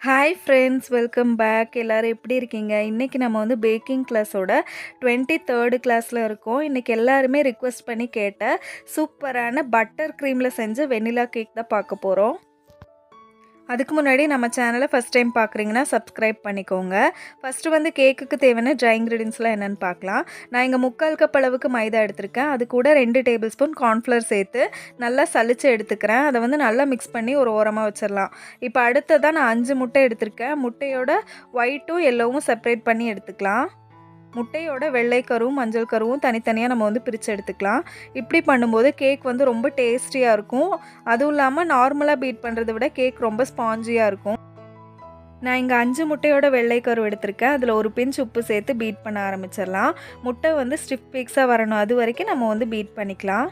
Hi friends, welcome back. எல்லாரும் எப்படி இருக்கீங்க? இன்றைக்கி நம்ம வந்து பேக்கிங் கிளாஸோட 23rd கிளாஸில் இருக்கோம். இன்றைக்கி எல்லாருமே ரிக்வெஸ்ட் பண்ணி கேட்ட சூப்பரான பட்டர் க்ரீமில் செஞ்ச வெண்ணிலா கேக் தான் பார்க்க போகிறோம். அதுக்கு முன்னாடி நம்ம சேனலை ஃபஸ்ட் டைம் பார்க்குறீங்கன்னா சப்ஸ்கிரைப் பண்ணிக்கோங்க. ஃபஸ்ட்டு வந்து கேக்குக்கு தேவையான ட்ரை இன்க்ரீடியன்ஸ்லாம் என்னென்னு பார்க்கலாம். நான் இங்கே 3/4 கப் அளவுக்கு மைதா எடுத்திருக்கேன். அது கூட 2 டேபிள் ஸ்பூன் கார்ன்ஃப்ளவர் சேர்த்து நல்லா சலிச்சு எடுத்துக்கிறேன். அதை வந்து நல்லா மிக்ஸ் பண்ணி ஒரு ஓரமாக வச்சிடலாம். இப்போ அடுத்ததாக நான் 5 முட்டை எடுத்திருக்கேன். முட்டையோட ஒயிட்டும் எல்லோவும் செப்பரேட் பண்ணி எடுத்துக்கலாம். முட்டையோட வெள்ளை கருவும் மஞ்சள் கருவும் தனித்தனியாக நம்ம வந்து பிரித்து எடுத்துக்கலாம். இப்படி பண்ணும்போது கேக் வந்து ரொம்ப டேஸ்டியாக இருக்கும். அதுவும் இல்லாமல் நார்மலாக பீட் பண்ணுறதை விட கேக் ரொம்ப ஸ்பாஞ்சியாக இருக்கும். நான் இங்கே 5 முட்டையோட வெள்ளை கரு எடுத்திருக்கேன். அதில் ஒரு பிஞ்ச் உப்பு சேர்த்து பீட் பண்ண ஆரம்பிச்சிடலாம். முட்டை வந்து ஸ்டிஃப் பீக்ஸாக வரணும், அது வரைக்கும் நம்ம வந்து பீட் பண்ணிக்கலாம்.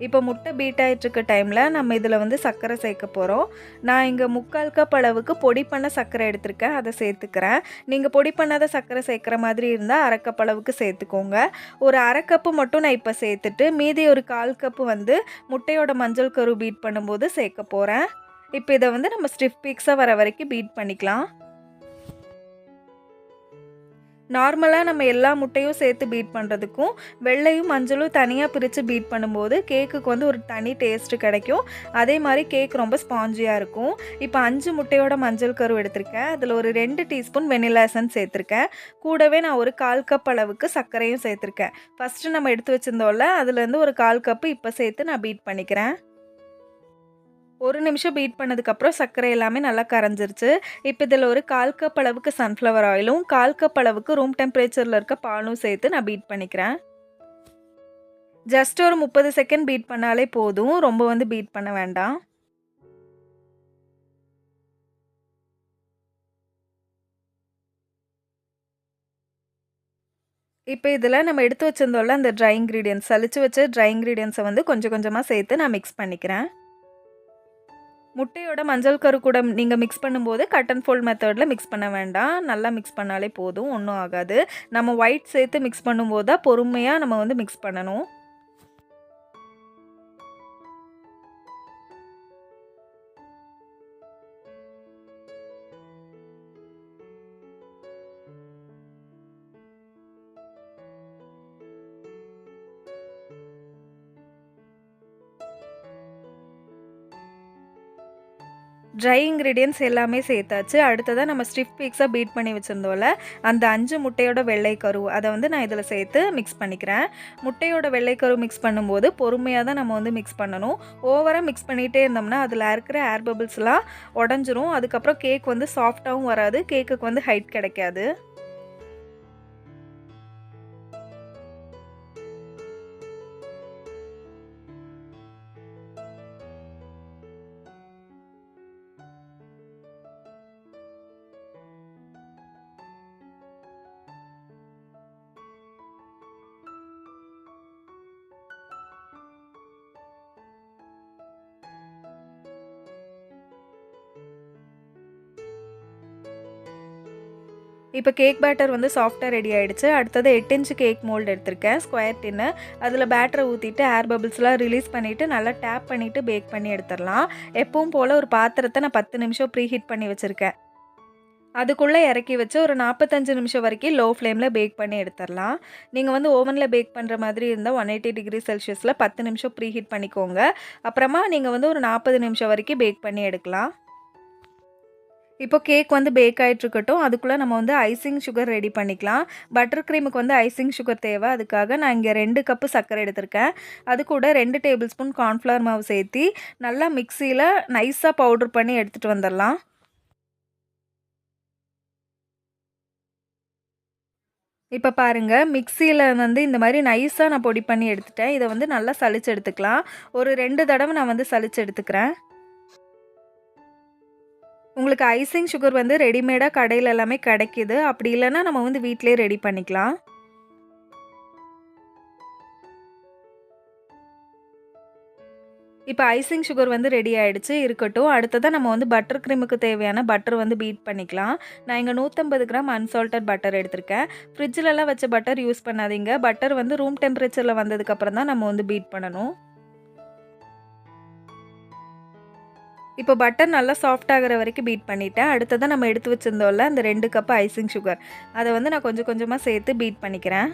இப்போ முட்டை பீட் ஆகிட்டுருக்க டைமில் நம்ம இதில் வந்து சர்க்கரை சேர்க்க போகிறோம். நான் இங்கே 3/4 கப் அளவுக்கு பொடி பண்ண சர்க்கரை எடுத்திருக்கேன், அதை சேர்த்துக்கிறேன். நீங்கள் பொடி பண்ணாத சர்க்கரை சேர்க்குற மாதிரி இருந்தால் 1/2 கப் அளவுக்கு சேர்த்துக்கோங்க. ஒரு 1/2 கப்பு மட்டும் நான் இப்போ சேர்த்துட்டு மீதி ஒரு 1/4 கப்பு வந்து முட்டையோட மஞ்சள் கரு பீட் பண்ணும்போது சேர்க்க போகிறேன். இப்போ இதை வந்து நம்ம ஸ்டிஃப் பீக்ஸாக வர வரைக்கும் பீட் பண்ணிக்கலாம். நார்மலாக நம்ம எல்லா முட்டையும் சேர்த்து பீட் பண்ணுறதுக்கும் வெள்ளையும் மஞ்சளும் தனியாக பிரித்து பீட் பண்ணும்போது கேக்குக்கு வந்து ஒரு தனி டேஸ்ட்டு கிடைக்கும். அதே மாதிரி கேக் ரொம்ப ஸ்பாஞ்சியாக இருக்கும். இப்போ 5 முட்டையோட மஞ்சள் கரு எடுத்திருக்கேன். அதில் ஒரு 2 டீஸ்பூன் வெனிலா எசன்ஸ் சேர்த்துருக்கேன். கூடவே நான் ஒரு 1/4 கப் அளவுக்கு சர்க்கரையும் சேர்த்துருக்கேன். ஃபஸ்ட்டு நம்ம எடுத்து வச்சுருந்தோம்ல, அதுலேருந்து ஒரு 1/4 கப்பு இப்போ சேர்த்து நான் பீட் பண்ணிக்கிறேன். 1 நிமிஷம் பீட் பண்ணதுக்கப்புறம் சர்க்கரை எல்லாமே நல்லா கரைஞ்சிருச்சு. இப்போ இதில் ஒரு 1/4 கப் அளவுக்கு சன்ஃப்ளவர் ஆயிலும் 1/4 கப் அளவுக்கு ரூம் டெம்பரேச்சரில் இருக்க பாலும் சேர்த்து நான் பீட் பண்ணிக்கிறேன். ஜஸ்ட் ஒரு 30 செகண்ட் பீட் பண்ணாலே போதும், ரொம்ப வந்து பீட் பண்ண வேண்டாம். இப்போ இதில் நம்ம எடுத்து வச்சிருந்தோம்ல அந்த ட்ரை இன்க்ரீடியன்ட்ஸ், சலிச்சு வச்ச ட்ரை இன்க்ரீடியன்ட்ஸை வந்து கொஞ்சம் கொஞ்சமாக சேர்த்து நான் மிக்ஸ் பண்ணிக்கிறேன். முட்டையோட மஞ்சள் கரு கூட நீங்கள் மிக்ஸ் பண்ணும்போது கட் அண்ட் ஃபோல்ட் மெத்தடில் மிக்ஸ் பண்ண வேண்டாம். நல்லா மிக்ஸ் பண்ணாலே போதும், ஒன்றும் ஆகாது. நம்ம ஒயிட் சேர்த்து மிக்ஸ் பண்ணும்போது தான் பொறுமையாக நம்ம வந்து மிக்ஸ் பண்ணணும். ட்ரை இன்க்ரீடியன்ட்ஸ் எல்லாமே சேர்த்தாச்சு. அடுத்ததாக நம்ம ஸ்டிஃப் பீக்ஸாக பீட் பண்ணி வச்சுருந்தோம்ல, அந்த 5 முட்டையோட வெள்ளை கரு அதை வந்து நான் இதில் சேர்த்து மிக்ஸ் பண்ணிக்கிறேன். முட்டையோட வெள்ளை கரு மிக்ஸ் பண்ணும்போது பொறுமையாக தான் நம்ம வந்து மிக்ஸ் பண்ணணும். ஓவராக மிக்ஸ் பண்ணிகிட்டே இருந்தோம்னா அதில் இருக்கிற ஏர் பபிள்ஸ்லாம் உடஞ்சிரும். அதுக்கப்புறம் கேக் வந்து சாஃப்டாகவும் வராது, கேக்குக்கு வந்து ஹைட் கிடைக்காது. இப்போ கேக் பேட்டர் வந்து சாஃப்டாக ரெடி ஆகிடுச்சு. அடுத்தது 8 இன்ச் கேக் மோல்டு எடுத்திருக்கேன், ஸ்கொயர் டின்னு. அதில் பேட்டரை ஊற்றிட்டு ஏர் பபிள்ஸ்லாம் ரிலீஸ் பண்ணிவிட்டு நல்லா டேப் பண்ணிவிட்டு பேக் பண்ணி எடுத்துடலாம். எப்பவும் போல் ஒரு பாத்திரத்தை நான் 10 நிமிஷம் ப்ரீ ஹீட் பண்ணி வச்சுருக்கேன். அதுக்குள்ளே இறக்கி வச்சு ஒரு 45 நிமிஷம் வரைக்கும் லோ ஃப்ளேமில் பேக் பண்ணி எடுத்துடலாம். நீங்கள் வந்து ஓவனில் பேக் பண்ணுற மாதிரி இருந்தால் 180 டிகிரி செல்சியஸில் 10 நிமிஷம் ப்ரீ ஹீட் பண்ணிக்கோங்க. அப்புறமா நீங்கள் வந்து ஒரு 40 நிமிஷம் வரைக்கும் பேக் பண்ணி எடுக்கலாம். இப்போ கேக் வந்து பேக் ஆகிட்ருக்கட்டும். அதுக்குள்ளே நம்ம வந்து ஐசிங் சுகர் ரெடி பண்ணிக்கலாம். பட்டர் க்ரீமுக்கு வந்து ஐசிங் சுகர் தேவை. அதுக்காக நான் இங்கே 2 கப்பு சர்க்கரை எடுத்திருக்கேன். அது கூட 2 டேபிள் ஸ்பூன் கார்ன்ஃப்ளவர் மாவு சேர்த்து நல்லா மிக்சியில் நைஸாக பவுட்ரு பண்ணி எடுத்துகிட்டு வந்துடலாம். இப்போ பாருங்கள், மிக்சியில் வந்து இந்த மாதிரி நைஸாக நான் பொடி பண்ணி எடுத்துட்டேன். இதை வந்து நல்லா சலிச்சு எடுத்துக்கலாம். ஒரு 2 தடவை நான் வந்து சலிச்சு எடுத்துக்கிறேன். உங்களுக்கு ஐசிங் சுகர் வந்து ரெடிமேடாக கடையில் எல்லாமே கிடைக்கிது. அப்படி இல்லைன்னா நம்ம வந்து வீட்டிலே ரெடி பண்ணிக்கலாம். இப்போ ஐசிங் சுகர் வந்து ரெடி ஆகிடுச்சு, இருக்கட்டும். அடுத்ததாக நம்ம வந்து பட்டர் க்ரீமுக்கு தேவையான பட்டர் வந்து பீட் பண்ணிக்கலாம். நான் இங்கே 150 கிராம் அன்சால்டட் பட்டர் எடுத்திருக்கேன். ஃப்ரிட்ஜிலலாம் வச்ச பட்டர் யூஸ் பண்ணாதீங்க. பட்டர் வந்து ரூம் டெம்பரேச்சரில் வந்ததுக்கப்புறம் தான் நம்ம வந்து பீட் பண்ணணும். இப்போ பட்டர் நல்லா சாஃப்ட் ஆகுற வரைக்கும் பீட் பண்ணிட்டேன். அடுத்ததா நம்ம எடுத்து வச்சிருந்தோம்ல அந்த 2 கப் ஐசிங் சுகர். அத வந்து நான் கொஞ்சம் கொஞ்சமா சேர்த்து பீட் பண்ணிக்கிறேன்.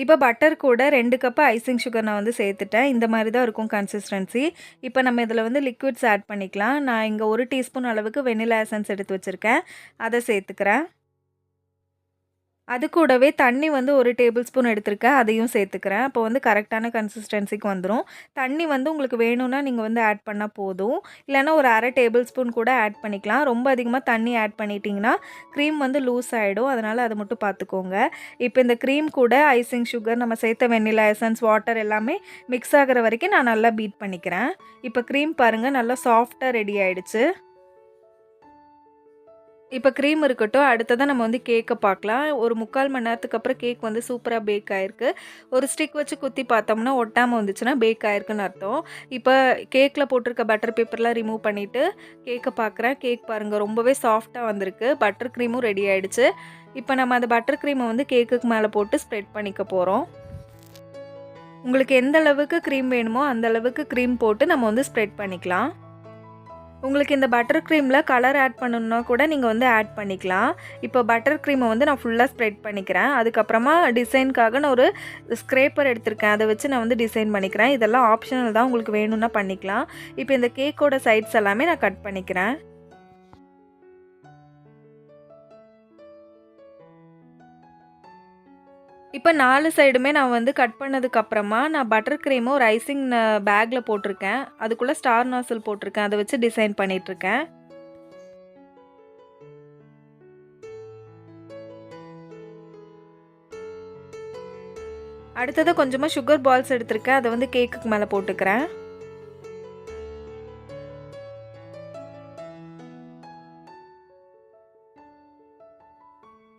இப்போ பட்டர் கூட 2 கப் ஐசிங் சுகர் நான் வந்து சேர்த்துட்டேன். இந்த மாரி தான் இருக்கும் கன்சிஸ்டன்சி. இப்போ நம்ம இதில வந்து லிக்விட்ஸ் ஆட் பண்ணிக்கலாம். நான் இங்க 1 டீஸ்பூன் அளவுக்கு வெனிலா எசன்ஸ் எடுத்து வச்சிருக்கேன். அத சேர்த்துக்கிறேன். அது கூடவே தண்ணி வந்து 1 டேபிள் ஸ்பூன் எடுத்திருக்கேன். அதையும் சேர்த்துக்கிறேன். அப்போ வந்து கரெக்ட்டான கன்சிஸ்டன்சிக்கு வந்துரும். தண்ணி வந்து உங்களுக்கு வேணும்னா நீங்க வந்து ஆட் பண்ணா போதும். இல்லன்னா ஒரு 1/2 டேபிள் ஸ்பூன் கூட ஆட் பண்ணிக்கலாம். ரொம்ப அதிகமா தண்ணி ஆட் பண்ணிட்டீங்கன்னா, க்ரீம் வந்து லூஸ் ஆயிடும். அதனால அத மட்டும் பார்த்துக்கோங்க. இப்போ இந்த க்ரீம் கூட ஐசிங் சுகர், நம்ம சேர்த்த வெண்ணிலா எசன்ஸ், வாட்டர் எல்லாமே மிக்ஸ் ஆகுற வரைக்கும் நான் நல்லா பீட் பண்ணிக்கிறேன். இப்போ க்ரீம் பாருங்க நல்லா சாஃப்ட்டா ரெடி ஆயிடுச்சு. இப்போ க்ரீம் இருக்கட்டும். அடுத்ததா நம்ம வந்து கேக்க பார்க்கலாம். ஒரு 3/4 மணி நேரத்துக்கு அப்புறம் கேக் வந்து சூப்பரா பேக் ஆயிருக்கு. ஒரு ஸ்டிக் வச்சு குத்தி பார்த்தோம்னா, ஒட்டாம வந்துச்சுன்னா பேக் ஆயிருக்குன்னு அர்த்தம். இப்போ கேக்ல போட்டிருக்க பட்டர் பேப்பர்லாம் ரிமூவ் பண்ணிட்டு கேக்க பார்க்குறேன். கேக் பாருங்க ரொம்பவே சாஃப்ட்டா வந்திருக்கு. பட்டர் க்ரீமும் ரெடி ஆயிடுச்சு. இப்போ நம்ம அந்த பட்டர் க்ரீமை வந்து கேக்குக்கு மேல போட்டு ஸ்ப்ரெட் பண்ணிக்க போறோம். உங்களுக்கு எந்த அளவுக்கு க்ரீம் வேணுமோ அந்த அளவுக்கு க்ரீம் போட்டு நம்ம வந்து ஸ்ப்ரெட் பண்ணிக்கலாம். உங்களுக்கு இந்த பட்டர் க்ரீமில் கலர் ஆட் பண்ணணுன்னா கூட நீங்கள் வந்து ஆட் பண்ணிக்கலாம். இப்போ பட்டர் க்ரீமை வந்து நான் ஃபுல்லாக ஸ்ப்ரெட் பண்ணிக்கிறேன். அதுக்கப்புறமா டிசைனுக்காக நான் ஒரு ஸ்க்ரேப்பர் எடுத்திருக்கேன். அதை வச்சு நான் வந்து டிசைன் பண்ணிக்கிறேன். இதெல்லாம் ஆப்ஷனல் தான், உங்களுக்கு வேணும்னா பண்ணிக்கலாம். இப்போ இந்த கேக்கோட சைட்ஸ் எல்லாமே நான் கட் பண்ணிக்கிறேன். இப்போ 4 சைடுமே நான் வந்து கட் பண்ணதுக்கப்புறமா நான் பட்டர் க்ரீம ஒரு ஐசிங் பேக்ல போட்டிருக்கேன். அதுக்குள்ள ஸ்டார் நாசில் போட்டிருக்கேன். அத வச்சு டிசைன் பண்ணிட்டுருக்கேன். அடுத்ததா கொஞ்சமா சுகர் பால்ஸ் எடுத்திருக்கேன். அத வந்து கேக்குக்கு மேல போட்டுக்கிறேன்.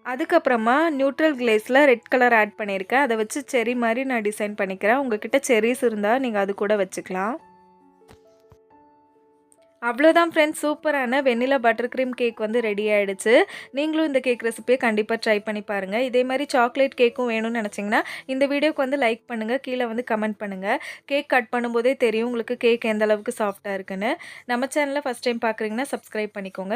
அதுக்கப்புறமா நியூட்ரல் கிளேஸ்ல ரெட் கலர் ஆட் பண்ணியிருக்கேன். அத வச்சு செர்ரி மாரி நான் டிசைன் பண்ணிக்கிறேன். உங்ககிட்ட செர்ரீஸ் இருந்தா நீங்க அது கூட வச்சுக்கலாம். அவ்வளோதான் ஃப்ரெண்ட்ஸ், சூப்பரான வெண்ணிலா பட்டர் க்ரீம் கேக் வந்து ரெடி ஆயிடுச்சு. நீங்களும் இந்த கேக் ரெசிபியை கண்டிப்பா ட்ரை பண்ணி பாருங்க. இதே மாரி சாக்லேட் கேக்கும் வேணும்னு நினச்சிங்கன்னா, இந்த வீடியோக்கு வந்து லைக் பண்ணுங்க. கீழ வந்து கமெண்ட் பண்ணுங்க. கேக் கட் பண்ணும்போதே தெரியும் உங்களுக்கு கேக் எந்த அளவுக்கு சாஃப்ட்டா இருக்குன்னு. நம்ம சேனல ஃபர்ஸ்ட் டைம் பார்க்குறீங்கன்னா சப்ஸ்கிரைப் பண்ணிக்கோங்க.